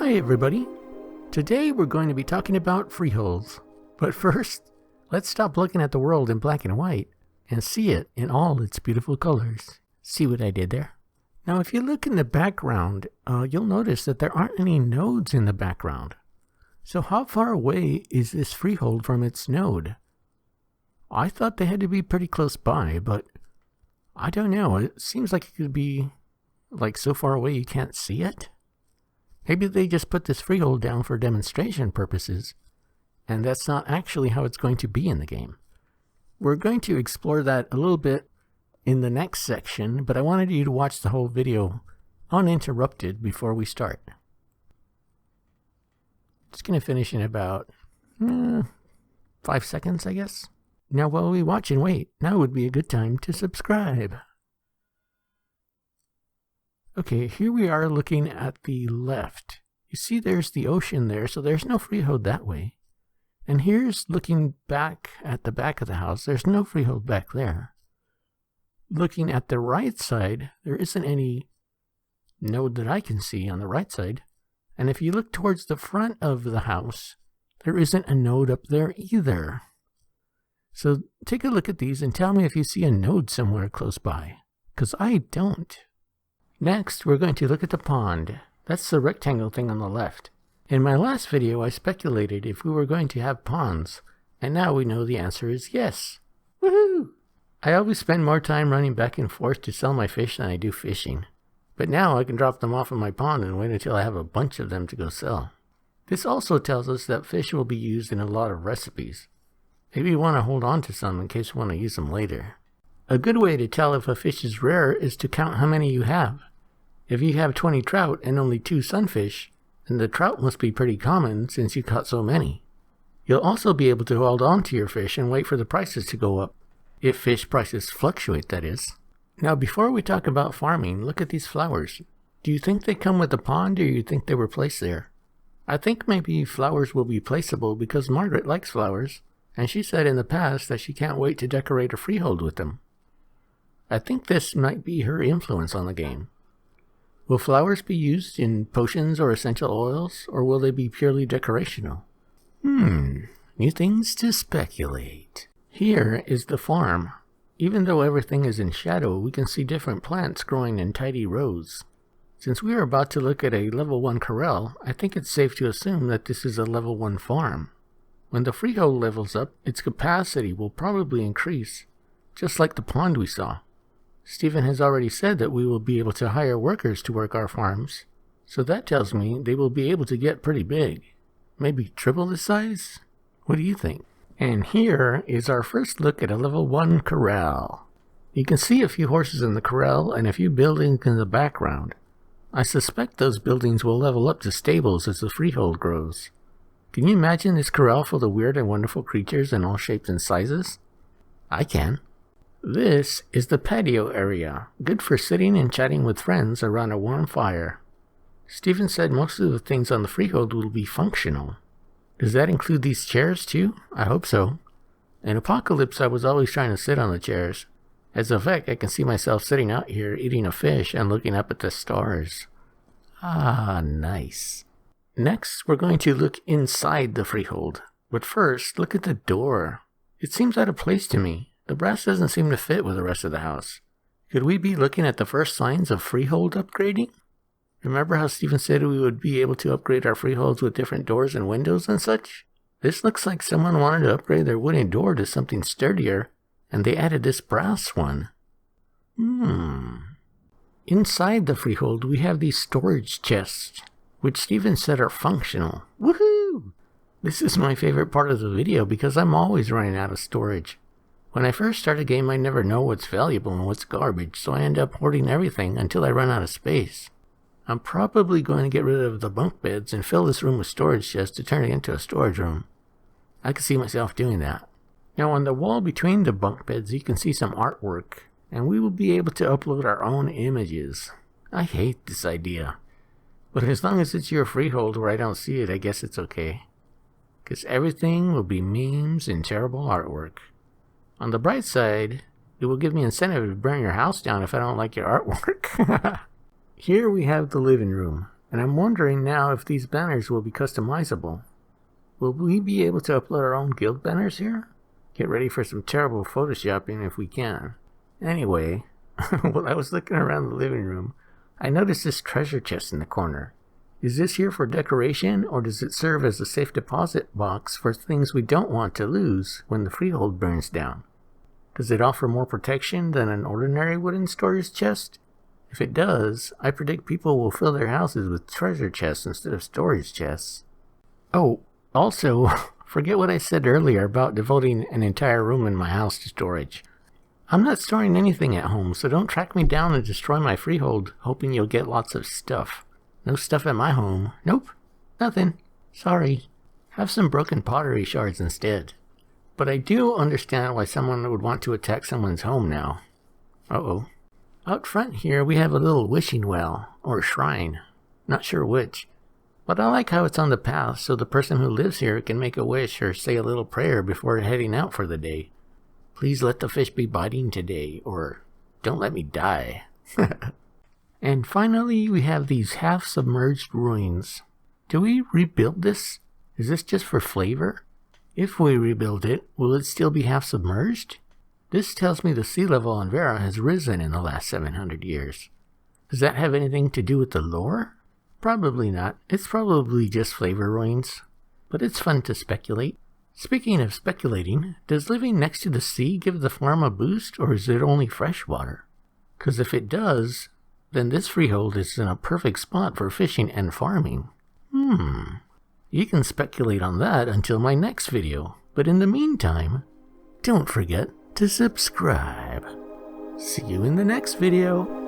Hi everybody! Today we're going to be talking about freeholds. But first, let's stop looking at the world in black and white and see it in all its beautiful colors. See what I did there? Now if you look in the background, you'll notice that there aren't any nodes in the background. So how far away is this freehold from its node? I thought they had to be pretty close by, but I don't know. It seems like it could be like so far away you can't see it. Maybe they just put this freehold down for demonstration purposes, and that's not actually how it's going to be in the game. We're going to explore that a little bit in the next section, but I wanted you to watch the whole video uninterrupted before we start. It's going to finish in about 5 seconds, I guess. Now while we watch and wait, now would be a good time to subscribe. Okay, here we are looking at the left. You see there's the ocean there, so there's no freehold that way. And here's looking back at the back of the house. There's no freehold back there. Looking at the right side, there isn't any node that I can see on the right side. And if you look towards the front of the house, there isn't a node up there either. So take a look at these and tell me if you see a node somewhere close by, because I don't. Next, we're going to look at the pond. That's the rectangle thing on the left. In my last video, I speculated if we were going to have ponds, and now we know the answer is yes. Woohoo! I always spend more time running back and forth to sell my fish than I do fishing. But now I can drop them off in my pond and wait until I have a bunch of them to go sell. This also tells us that fish will be used in a lot of recipes. Maybe you want to hold on to some in case you want to use them later. A good way to tell if a fish is rare is to count how many you have. If you have 20 trout and only 2 sunfish, then the trout must be pretty common since you caught so many. You'll also be able to hold on to your fish and wait for the prices to go up. If fish prices fluctuate, that is. Now before we talk about farming, look at these flowers. Do you think they come with the pond or do you think they were placed there? I think maybe flowers will be placeable because Margaret likes flowers, and she said in the past that she can't wait to decorate a freehold with them. I think this might be her influence on the game. Will flowers be used in potions or essential oils, or will they be purely decorational? New things to speculate. Here is the farm. Even though everything is in shadow, we can see different plants growing in tidy rows. Since we are about to look at a level 1 corral, I think it's safe to assume that this is a level 1 farm. When the freehold levels up, its capacity will probably increase, just like the pond we saw. Stephen has already said that we will be able to hire workers to work our farms, so that tells me they will be able to get pretty big. Maybe triple the size? What do you think? And here is our first look at a level 1 corral. You can see a few horses in the corral and a few buildings in the background. I suspect those buildings will level up to stables as the freehold grows. Can you imagine this corral full of weird and wonderful creatures in all shapes and sizes? I can. This is the patio area, good for sitting and chatting with friends around a warm fire. Stephen said most of the things on the freehold will be functional. Does that include these chairs too? I hope so. In Apocalypse, I was always trying to sit on the chairs. As a vet, I can see myself sitting out here eating a fish and looking up at the stars. Ah, nice. Next, we're going to look inside the freehold. But first, look at the door. It seems out of place to me. The brass doesn't seem to fit with the rest of the house. Could we be looking at the first signs of freehold upgrading? Remember how Stephen said we would be able to upgrade our freeholds with different doors and windows and such? This looks like someone wanted to upgrade their wooden door to something sturdier, and they added this brass one. Inside the freehold, we have these storage chests, which Stephen said are functional. Woohoo! This is my favorite part of the video because I'm always running out of storage. When I first start a game, I never know what's valuable and what's garbage, so I end up hoarding everything until I run out of space. I'm probably going to get rid of the bunk beds and fill this room with storage chests to turn it into a storage room. I can see myself doing that. Now on the wall between the bunk beds, you can see some artwork, and we will be able to upload our own images. I hate this idea. But as long as it's your freehold where I don't see it, I guess it's okay. Because everything will be memes and terrible artwork. On the bright side, it will give me incentive to burn your house down if I don't like your artwork. Here we have the living room. And I'm wondering now if these banners will be customizable. Will we be able to upload our own guild banners here? Get ready for some terrible photoshopping if we can. Anyway, while I was looking around the living room, I noticed this treasure chest in the corner. Is this here for decoration, or does it serve as a safe deposit box for things we don't want to lose when the freehold burns down? Does it offer more protection than an ordinary wooden storage chest? If it does, I predict people will fill their houses with treasure chests instead of storage chests. Oh, also, forget what I said earlier about devoting an entire room in my house to storage. I'm not storing anything at home, so don't track me down and destroy my freehold hoping you'll get lots of stuff. No stuff at my home. Nope. Nothing. Sorry. Have some broken pottery shards instead. But I do understand why someone would want to attack someone's home now. Uh-oh. Out front here we have a little wishing well, or shrine. Not sure which. But I like how it's on the path so the person who lives here can make a wish or say a little prayer before heading out for the day. Please let the fish be biting today, or don't let me die. And finally, we have these half-submerged ruins. Do we rebuild this? Is this just for flavor? If we rebuild it, will it still be half-submerged? This tells me the sea level on Vera has risen in the last 700 years. Does that have anything to do with the lore? Probably not. It's probably just flavor ruins. But it's fun to speculate. Speaking of speculating, does living next to the sea give the farm a boost, or is it only fresh water? 'Cause if it does, then this freehold is in a perfect spot for fishing and farming. You can speculate on that until my next video, but in the meantime, don't forget to subscribe. See you in the next video.